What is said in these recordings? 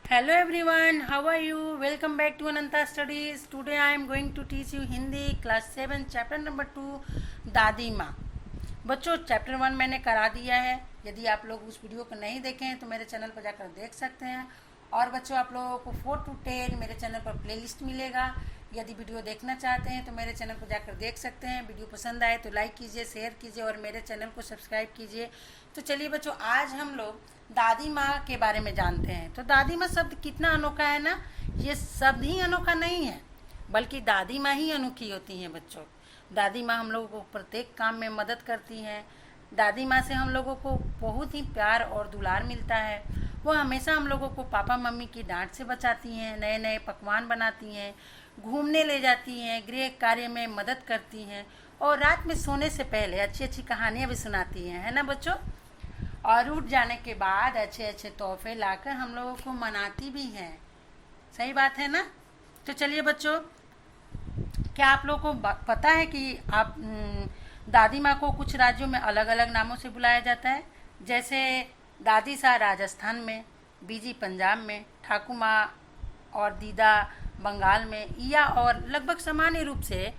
Hello everyone, how are you? Welcome back to Ananta Studies. Today I am going to teach you Hindi class 7 chapter number 2 दादी माँ। बच्चों chapter 1 मैंने करा दिया है। यदि आप लोग उस वीडियो को नहीं देखे हैं तो मेरे चैनल पर जाकर देख सकते हैं। और बच्चों आप लोगों को 4 to 10 मेरे चैनल पर प्लेलिस्ट मिलेगा। यदि वीडियो देखना चाहते हैं तो मेरे चैनल पर जाकर देख सकते हैं। वीडियो पसंद आए तो लाइक कीजिए, शेयर कीजिए और मेरे चैनल को सब्सक्राइब कीजिए। तो चलिए बच्चों, आज हम लोग दादी माँ के बारे में जानते हैं। तो दादी माँ शब्द कितना अनोखा है ना। ये शब्द ही अनोखा नहीं है, बल्कि दादी माँ ही अनोखी होती हैं बच्चों। दादी माँ हम लोगों को प्रत्येक काम में मदद करती हैं। दादी माँ से हम लोगों को बहुत ही प्यार और दुलार मिलता है। वो हमेशा हम लोगों को पापा मम्मी की डांट से बचाती हैं, नए नए पकवान बनाती हैं, घूमने ले जाती हैं, गृह कार्य में मदद करती हैं और रात में सोने से पहले अच्छी अच्छी कहानियाँ भी सुनाती हैं, है ना बच्चों। और उठ जाने के बाद अच्छे अच्छे तोहफे लाकर हम लोगों को मनाती भी हैं। सही बात है ना। तो चलिए बच्चों, क्या आप लोगों को पता है कि आप दादी माँ को कुछ राज्यों में अलग अलग नामों से बुलाया जाता है। जैसे दादी सा राजस्थान में, बीजी पंजाब में, ठाकुर माँ और दीदा बंगाल में, या और लगभग सामान्य रूप से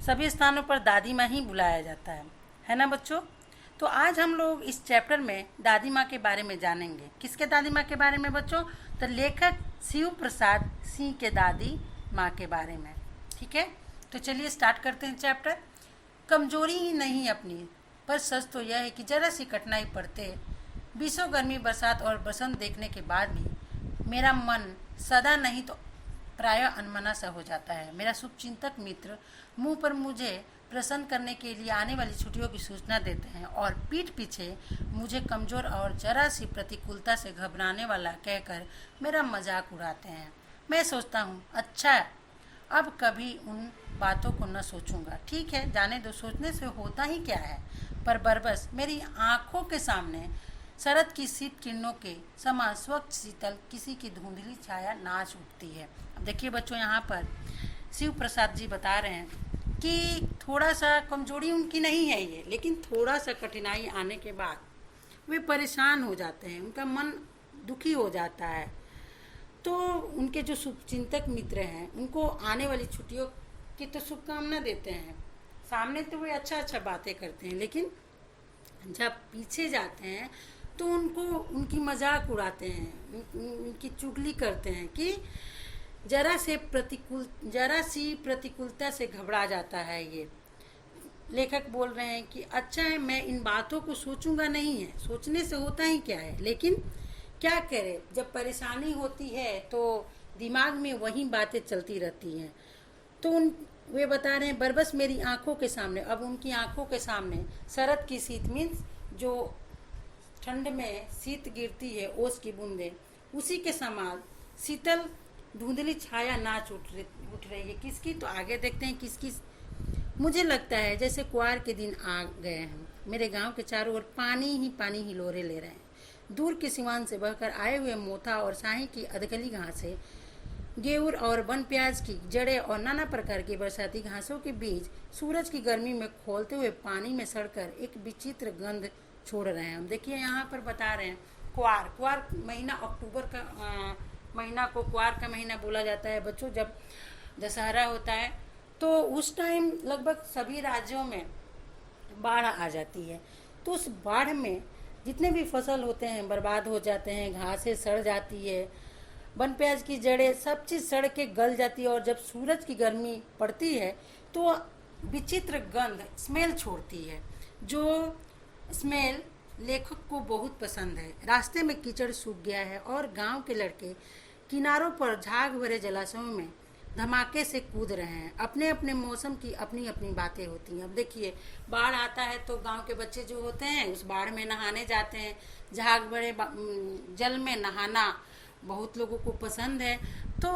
सभी स्थानों पर दादी माँ ही बुलाया जाता है ना बच्चों। तो आज हम लोग इस चैप्टर में दादी माँ के बारे में जानेंगे। किसके दादी माँ के बारे में बच्चों? तो लेखक शिव प्रसाद सिंह के दादी माँ के बारे में। ठीक है, तो चलिए स्टार्ट करते हैं चैप्टर। कमजोरी ही नहीं अपनी, पर सच तो यह है कि जरा सी कठिनाई पड़ते, बीसों गर्मी बरसात और बसंत देखने के बाद भी मेरा मन सदा नहीं तो प्रायः अनमना सा हो जाता है। मेरा शुभचिंतक मित्र मुंह पर मुझे प्रसन्न करने के लिए आने वाली छुट्टियों की सूचना देते हैं और पीठ पीछे मुझे कमज़ोर और जरा सी प्रतिकूलता से घबराने वाला कहकर मेरा मजाक उड़ाते हैं। मैं सोचता हूँ, अच्छा अब कभी उन बातों को न सोचूंगा। ठीक है, जाने दो, सोचने से होता ही क्या है। पर बरबस मेरी आँखों के सामने शरद की शीत किरणों के समान स्वच्छ शीतल किसी की धुंधली छाया नाच उठती है। अब देखिए बच्चों, यहाँ पर शिव प्रसाद जी बता रहे हैं कि थोड़ा सा कमजोरी उनकी नहीं है ये, लेकिन थोड़ा सा कठिनाई आने के बाद वे परेशान हो जाते हैं, उनका मन दुखी हो जाता है। तो उनके जो शुभचिंतक मित्र हैं उनको आने वाली छुट्टियों की तो शुभकामना देते हैं। सामने तो वे अच्छा अच्छा बातें करते हैं, लेकिन जब पीछे जाते हैं तो उनको उनकी मजाक उड़ाते हैं, उनकी चुगली करते हैं कि जरा सी प्रतिकूलता से घबरा जाता है ये। लेखक बोल रहे हैं कि अच्छा है, मैं इन बातों को सोचूंगा नहीं है, सोचने से होता ही क्या है, लेकिन क्या करे, जब परेशानी होती है तो दिमाग में वही बातें चलती रहती हैं। तो वे बता रहे हैं, बरबस मेरी आंखों के सामने, अब उनकी आंखों के सामने शरद की शीत मीन्स जो ठंड में शीत गिरती है, ओस की बूंदें, उसी के समान शीतल धुंधली छाया नाच उठ रही है। किसकी? तो आगे देखते हैं किसकी। मुझे लगता है जैसे कुआर के दिन आ गए हैं। मेरे गांव के चारों ओर पानी ही लोरे ले रहे हैं। दूर के सिवान से बहकर आए हुए मोथा और साही की अधकली घासें, गेहूर और वन प्याज की जड़ें और नाना प्रकार की बरसाती घासों के बीज सूरज की गर्मी में खोलते हुए पानी में सड़कर एक विचित्र गंध छोड़ रहे हैं। हम देखिए यहाँ पर बता रहे हैं कुआर महीना, अक्टूबर का महीना को कुआर का महीना बोला जाता है बच्चों। जब दशहरा होता है तो उस टाइम लगभग सभी राज्यों में बाढ़ आ जाती है। तो उस बाढ़ में जितने भी फसल होते हैं बर्बाद हो जाते हैं, घासें सड़ जाती है, वन प्याज की जड़ें, सब चीज़ सड़ के गल जाती है। और जब सूरज की गर्मी पड़ती है तो विचित्र गंध स्मेल छोड़ती है, जो स्मेल लेखक को बहुत पसंद है। रास्ते में कीचड़ सूख गया है और गांव के लड़के किनारों पर झाग भरे जलाशयों में धमाके से कूद रहे हैं। अपने अपने मौसम की अपनी अपनी बातें होती हैं। अब देखिए, बाढ़ आता है तो गांव के बच्चे जो होते हैं उस बाढ़ में नहाने जाते हैं। झाग भरे जल में नहाना बहुत लोगों को पसंद है। तो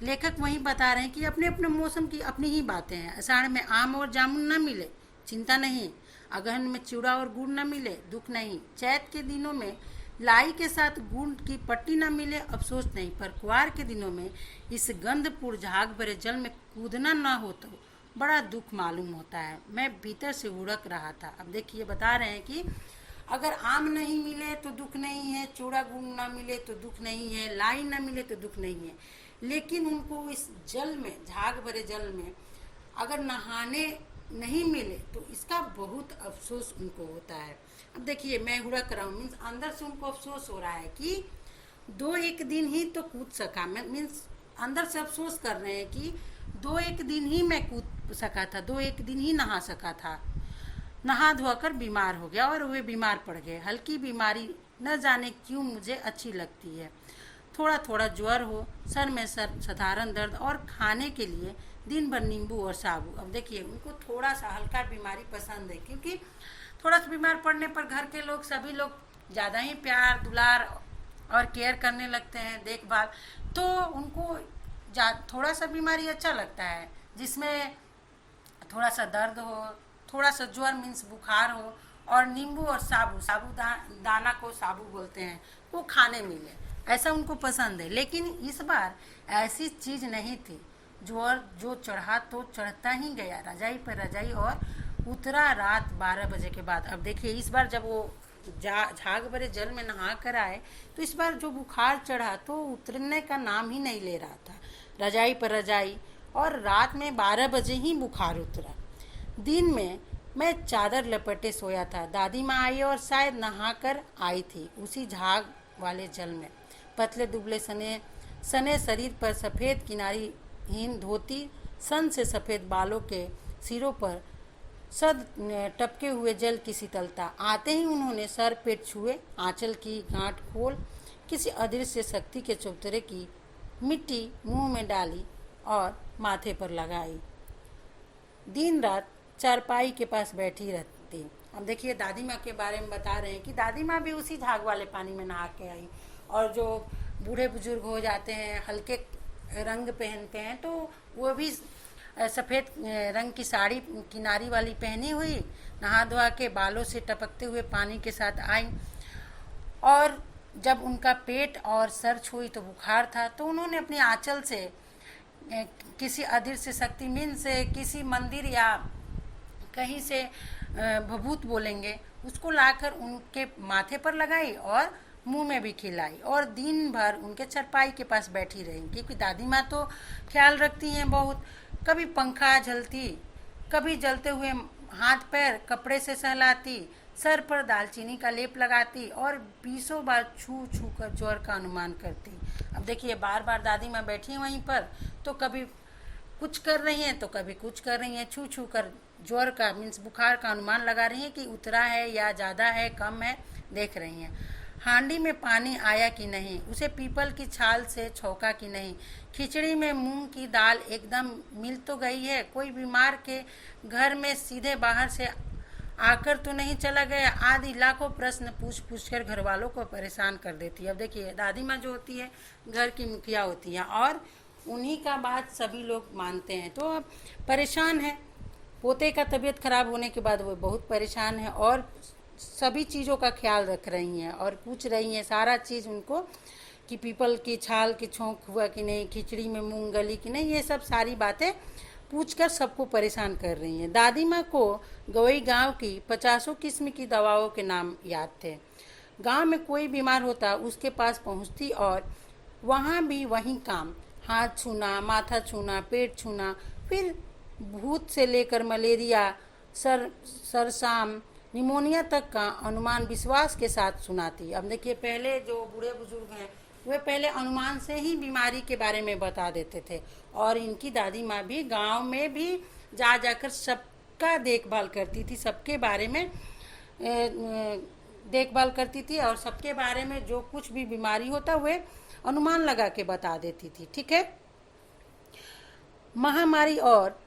लेखक वही बता रहे हैं कि अपने अपने मौसम की अपनी ही बातें हैं। आषाढ़ में आम और जामुन न मिले, चिंता नहीं। अगहन में चिड़ा और गुड़ न मिले, दुख नहीं। चैत के दिनों में लाई के साथ गुड़ की पट्टी न मिले, अफसोस नहीं। पर कुआर के दिनों में इस गंधपुर झाग भरे जल में कूदना न हो तो बड़ा दुख मालूम होता है। मैं भीतर से उड़क रहा था। अब देखिए बता रहे हैं कि अगर आम नहीं मिले तो दुख नहीं है, चूड़ा गुड़ ना मिले तो दुख नहीं है, लाई ना मिले तो दुख नहीं है, लेकिन उनको इस जल में, झाग भरे जल में अगर नहाने नहीं मिले तो इसका बहुत अफसोस उनको होता है। अब देखिए मैं हुड़क रहा हूँ, मीन्स अंदर से उनको अफसोस हो रहा है कि 2-1 दिन ही तो कूद सका मैं, मीन्स अंदर से अफसोस कर रहे हैं कि 2-1 दिन ही मैं कूद सका था, 2-1 दिन ही नहा सका था। नहा धोकर बीमार हो गया और वे बीमार पड़ गए। हल्की बीमारी न जाने क्यों मुझे अच्छी लगती है। थोड़ा थोड़ा ज्वर हो, सर में साधारण दर्द और खाने के लिए दिन भर नींबू और साबु। अब देखिए उनको थोड़ा सा हल्का बीमारी पसंद है, क्योंकि थोड़ा सा बीमार पड़ने पर घर के लोग, सभी लोग ज़्यादा ही प्यार दुलार और केयर करने लगते हैं, देखभाल, तो उनको थोड़ा सा बीमारी अच्छा लगता है, जिसमें थोड़ा सा दर्द हो, थोड़ा सा ज्वर मीन्स बुखार हो, और नींबू और साबू दाना को साबू बोलते हैं, वो खाने मिले, ऐसा उनको पसंद है। लेकिन इस बार ऐसी चीज़ नहीं थी। ज्वर जो चढ़ा तो चढ़ता ही गया, रजाई पर रजाई, और उतरा रात 12 बजे के बाद। अब देखिए इस बार जब वो झाग भरे जल में नहा कर आए तो इस बार जो बुखार चढ़ा तो उतरने का नाम ही नहीं ले रहा था। रजाई पर रजाई, और रात में 12 बजे ही बुखार उतरा। दिन में मैं चादर लपेटे सोया था। दादी माँ आई और शायद नहा कर आई थी उसी झाग वाले जल में। पतले दुबले सने शरीर पर सफ़ेद किनारीहीन धोती, सन से सफ़ेद बालों के सिरों पर सद टपके हुए जल की शीतलता। आते ही उन्होंने सर पेट छुए, आंचल की गांठ खोल किसी अदृश्य शक्ति के चौतरे की मिट्टी मुंह में डाली और माथे पर लगाई। दिन रात चारपाई के पास बैठी रहती। अब देखिए दादी माँ के बारे में बता रहे हैं कि दादी माँ भी उसी झाग वाले पानी में नहा के आई, और जो बूढ़े बुजुर्ग हो जाते हैं, हल्के रंग पहनते हैं, तो वो भी सफ़ेद रंग की साड़ी किनारी वाली पहनी हुई, नहा धोआ के बालों से टपकते हुए पानी के साथ आई। और जब उनका पेट और सर छुई तो बुखार था, तो उन्होंने अपनी आंचल से किसी अदृश्य शक्ति मीन से किसी मंदिर या कहीं से भभूत बोलेंगे, उसको लाकर उनके माथे पर लगाई और मुंह में भी खिलाई, और दिन भर उनके चरपाई के पास बैठी रही, क्योंकि दादी माँ तो ख्याल रखती हैं बहुत। कभी पंखा झलती, कभी जलते हुए हाथ पैर कपड़े से सहलाती, सर पर दालचीनी का लेप लगाती और 20 बार छू छू कर ज्वर का अनुमान करती। अब देखिए बार बार दादी माँ बैठी हैं वहीं पर, तो कभी कुछ कर रही हैं तो कभी कुछ कर रही हैं, छू छू कर ज्वर का मीन्स बुखार का अनुमान लगा रही हैं कि उतरा है या ज़्यादा है, कम है, देख रही हैं। हांडी में पानी आया कि नहीं, उसे पीपल की छाल से छौंका कि नहीं, खिचड़ी में मूंग की दाल एकदम मिल तो गई है, कोई बीमार के घर में सीधे बाहर से आकर तो नहीं चला गया, आदि लाखों प्रश्न पूछ पूछ कर घर वालों को परेशान कर देती है। अब देखिए दादी माँ जो होती है घर की मुखिया होती हैं, और उन्हीं का बात सभी लोग मानते हैं, तो अब परेशान है। पोते का तबीयत खराब होने के बाद वो बहुत परेशान है, और सभी चीज़ों का ख्याल रख रही हैं और पूछ रही हैं सारा चीज़ उनको कि पीपल की छाल की छौंक हुआ कि नहीं, खिचड़ी में मूंग गली कि नहीं, ये सब सारी बातें पूछकर सबको परेशान कर रही हैं। दादी माँ को गवई गांव की 50 किस्म की दवाओं के नाम याद थे। गांव में कोई बीमार होता उसके पास पहुंचती, और वहाँ भी वही काम, हाथ छूना, माथा छूना, पेट छूना, फिर भूत से लेकर मलेरिया, सरसाम, निमोनिया तक का अनुमान विश्वास के साथ सुनाती। अब देखिए पहले जो बूढ़े बुजुर्ग हैं वे पहले अनुमान से ही बीमारी के बारे में बता देते थे, और इनकी दादी माँ भी गांव में भी जा जाकर सबका देखभाल करती थी, सबके बारे में देखभाल करती थी, और सबके बारे में जो कुछ भी बीमारी होता वे अनुमान लगा के बता देती थी। ठीक है। महामारी और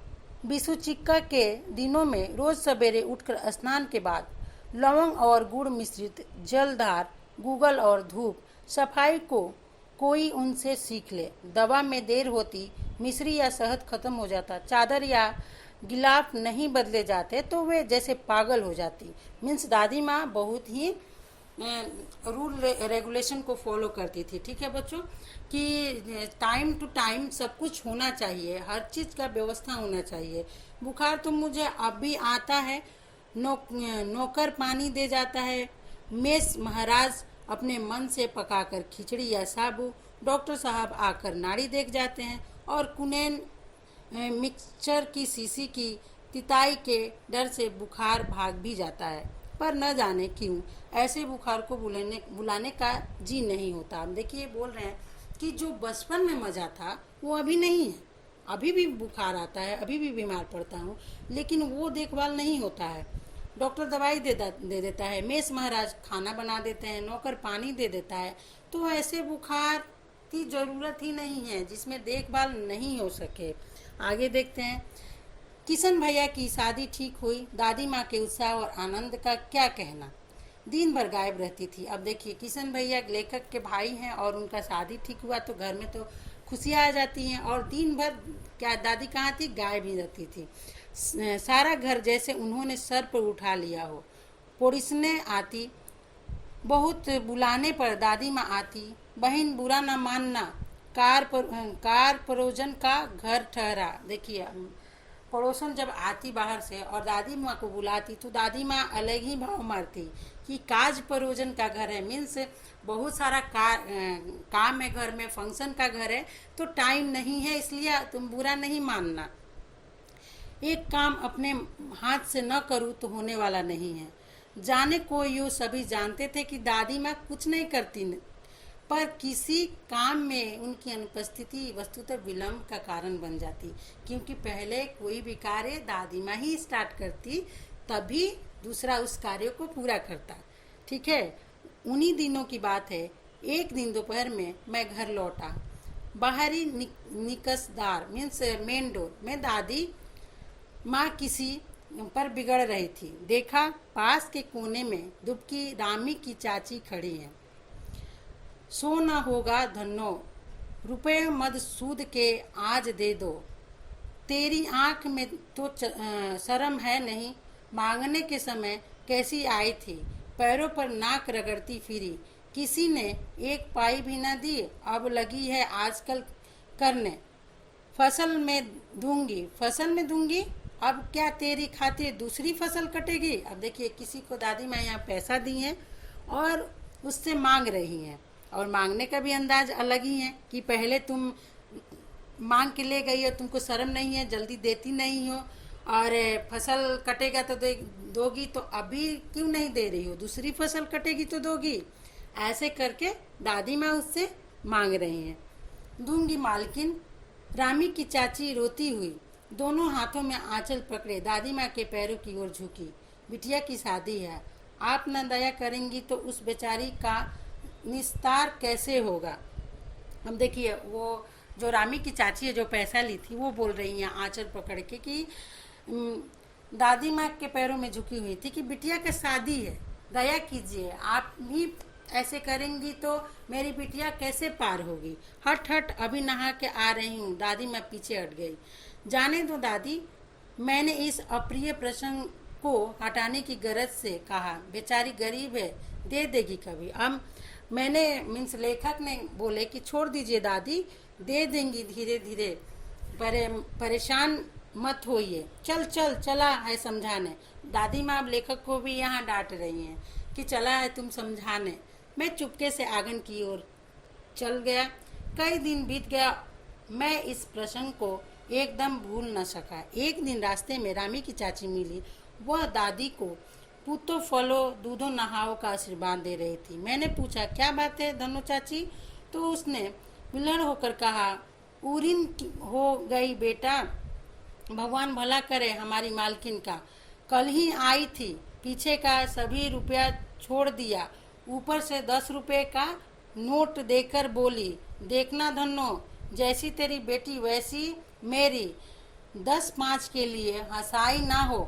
विषुचिक्का के दिनों में रोज सवेरे उठकर स्नान के बाद लवंग और गुड़ मिश्रित जलधार, गूगल और धूप सफाई को कोई उनसे सीख ले। दवा में देर होती, मिश्री या शहद खत्म हो जाता, चादर या गिलाफ नहीं बदले जाते तो वे जैसे पागल हो जाती। मीन्स दादी माँ बहुत ही रूल रेगुलेशन को फॉलो करती थी। ठीक है बच्चों, कि टाइम टू टाइम सब कुछ होना चाहिए, हर चीज़ का व्यवस्था होना चाहिए। बुखार तो मुझे अब भी आता है, नौकर पानी दे जाता है, मेस महाराज अपने मन से पकाकर खिचड़ी या साबू, डॉक्टर साहब आकर नाड़ी देख जाते हैं और कुनैन मिक्सचर की शीशी की तिताई के डर से बुखार भाग भी जाता है। पर न जाने क्यों ऐसे बुखार को बुलाने का जी नहीं होता। हम देखिए बोल रहे हैं कि जो बचपन में मज़ा था वो अभी नहीं है। अभी भी बुखार आता है, अभी भी बीमार पड़ता हूँ, लेकिन वो देखभाल नहीं होता है। डॉक्टर दवाई दे देता है, मेस महाराज खाना बना देते हैं, नौकर पानी दे देता है। तो ऐसे बुखार की ज़रूरत ही नहीं है जिसमें देखभाल नहीं हो सके। आगे देखते हैं। किशन भैया की शादी ठीक हुई, दादी माँ के उत्साह और आनंद का क्या कहना। दिन भर गायब रहती थी। अब देखिए किशन भैया लेखक के भाई हैं और उनका शादी ठीक हुआ तो घर में तो खुशियाँ आ जाती हैं, और दिन भर क्या दादी कहाँ थी, गायब ही रहती थी। सारा घर जैसे उन्होंने सर पर उठा लिया हो। पोड़िसने आती, बहुत बुलाने पर दादी माँ आती, बहन बुरा ना मानना, कार परोजन का घर ठहरा। देखिए पड़ोसन जब आती बाहर से और दादी माँ को बुलाती तो दादी माँ अलग ही भाव मारती कि काज परोजन का घर है, मीन्स बहुत सारा काम है घर में, फंक्शन का घर है, तो टाइम नहीं है, इसलिए तुम बुरा नहीं मानना। एक काम अपने हाथ से न करूँ तो होने वाला नहीं है। जाने को यूँ सभी जानते थे कि दादी माँ कुछ नहीं करती, पर किसी काम में उनकी अनुपस्थिति वस्तुतः विलंब का कारण बन जाती, क्योंकि पहले कोई भी कार्य दादी माँ ही स्टार्ट करती, तभी दूसरा उस कार्य को पूरा करता। ठीक है, उन्हीं दिनों की बात है। एक दिन दोपहर में मैं घर लौटा। बाहरी निकसदार मीन्स मेन डोर में दादी माँ किसी पर बिगड़ रही थी। देखा पास के कोने में दुबकी रामी की चाची खड़ी है। सो न होगा धन्नो, रुपए मद सूद के आज दे दो, तेरी आँख में तो शर्म है नहीं, मांगने के समय कैसी आई थी, पैरों पर नाक रगड़ती फिरी, किसी ने एक पाई भी न दी, अब लगी है आजकल करने, फसल में दूंगी, अब क्या तेरी खातिर दूसरी फसल कटेगी। अब देखिए किसी को दादी माँ यहाँ पैसा दी हैं और उससे मांग रही हैं, और मांगने का भी अंदाज अलग ही है कि पहले तुम मांग के ले गई हो, तुमको शर्म नहीं है, जल्दी देती नहीं हो, और फसल कटेगा तो दोगी, तो अभी क्यों नहीं दे रही हो, दूसरी फसल कटेगी तो दोगी। ऐसे करके दादी माँ उससे मांग रही हैं। दूंगी मालकिन, रामी की चाची रोती हुई दोनों हाथों में आंचल पकड़े दादी माँ के पैरों की ओर झुकी। बिटिया की शादी है, आप न दया करेंगी तो उस बेचारी का निस्तार कैसे होगा। हम देखिए वो जो रामी की चाची है जो पैसा ली थी वो बोल रही हैं आंचल पकड़ के कि दादी माँ के पैरों में झुकी हुई थी कि बिटिया का शादी है, दया कीजिए, आप भी ऐसे करेंगी तो मेरी बिटिया कैसे पार होगी। हट हट, अभी नहा के आ रही हूँ। दादी माँ पीछे हट गई। जाने दो दादी, मैंने इस अप्रिय प्रसंग को हटाने की गरज से कहा, बेचारी गरीब है, दे देगी कभी। अब मैंने मीन्स लेखक ने बोले कि छोड़ दीजिए दादी, दे देंगी धीरे धीरे, परेशान मत होइए, चला है समझाने। दादी माँ अब लेखक को भी यहाँ डांट रही हैं कि चला है तुम समझाने। मैं चुपके से आंगन की ओर चल गया। कई दिन बीत गया, मैं इस प्रसंग को एकदम भूल न सका। एक दिन रास्ते में रामी की चाची मिली। वह दादी को पूतो फलो दूधो नहाओ का आशीर्वाद दे रही थी। मैंने पूछा क्या बात है धनो चाची, तो उसने विलड़ होकर कहा, उरीन हो गई बेटा, भगवान भला करे हमारी मालकिन का, कल ही आई थी, पीछे का सभी रुपया छोड़ दिया, ऊपर से 10 रुपये का नोट देकर बोली, देखना धन्नो, जैसी तेरी बेटी वैसी मेरी, 10-5 के लिए हंसाई ना हो,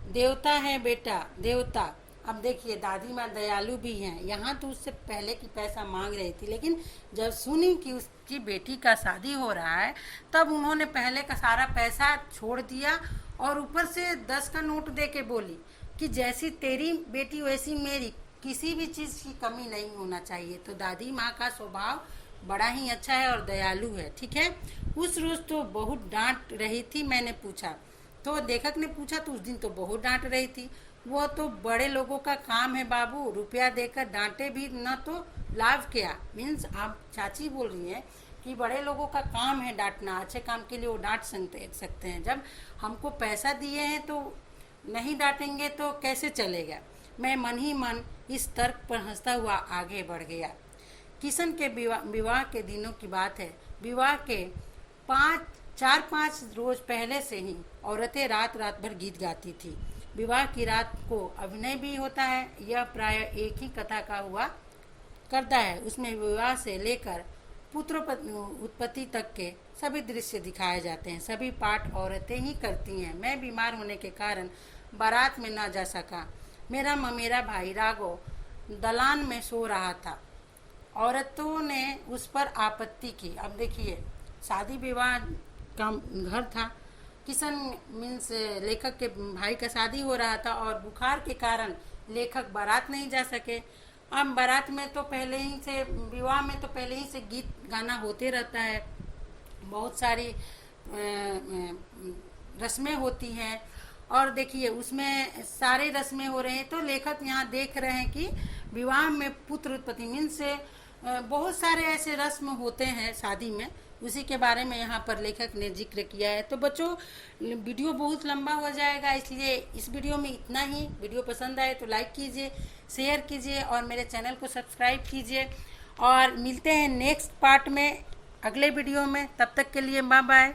देवता है बेटा देवता। अब देखिए दादी माँ दयालु भी हैं। यहाँ तो उससे पहले की पैसा मांग रही थी, लेकिन जब सुनी कि उसकी बेटी का शादी हो रहा है तब उन्होंने पहले का सारा पैसा छोड़ दिया और ऊपर से 10 का नोट दे के बोली कि जैसी तेरी बेटी वैसी मेरी, किसी भी चीज़ की कमी नहीं होना चाहिए। तो दादी माँ का स्वभाव बड़ा ही अच्छा है और दयालु है। ठीक है, उस रोज़ तो बहुत डांट रही थी। मैंने पूछा तो लेखक ने पूछा तो उस दिन तो बहुत डांट रही थी। वो तो बड़े लोगों का काम है बाबू, रुपया देकर डांटे भी ना तो लाभ क्या। मीन्स आप चाची बोल रही हैं कि बड़े लोगों का काम है डांटना, अच्छे काम के लिए वो डांट सकते हैं। जब हमको पैसा दिए हैं तो नहीं डांटेंगे तो कैसे चलेगा। मैं मन ही मन इस तर्क पर हंसता हुआ आगे बढ़ गया। किशन के विवाह के दिनों की बात है। विवाह के 4-5 रोज पहले से ही औरतें रात रात भर गीत गाती थी। विवाह की रात को अभिनय भी होता है। यह प्राय एक ही कथा का हुआ करता है। उसमें विवाह से लेकर पुत्र उत्पत्ति तक के सभी दृश्य दिखाए जाते हैं। सभी पाठ औरतें ही करती हैं। मैं बीमार होने के कारण बारात में न जा सका। मेरा ममेरा भाई राघव दलान में सो रहा था। औरतों ने उस पर आपत्ति की। अब देखिए, शादी विवाह का घर था। किशन मीन्स लेखक के भाई का शादी हो रहा था और बुखार के कारण लेखक बारात नहीं जा सके। अब बारात में तो पहले ही से, विवाह में तो पहले ही से गीत गाना होते रहता है, बहुत सारी रस्में होती हैं। और देखिए उसमें सारे रस्में हो रहे हैं। तो लेखक यहाँ देख रहे हैं कि विवाह में पुत्र उत्पत्ति मीन्स बहुत सारे ऐसे रस्म होते हैं शादी में, उसी के बारे में यहाँ पर लेखक ने जिक्र किया है। तो बच्चों, वीडियो बहुत लंबा हो जाएगा, इसलिए इस वीडियो में इतना ही। वीडियो पसंद आए तो लाइक कीजिए, शेयर कीजिए और मेरे चैनल को सब्सक्राइब कीजिए। और मिलते हैं नेक्स्ट पार्ट में, अगले वीडियो में। तब तक के लिए बाय बाय।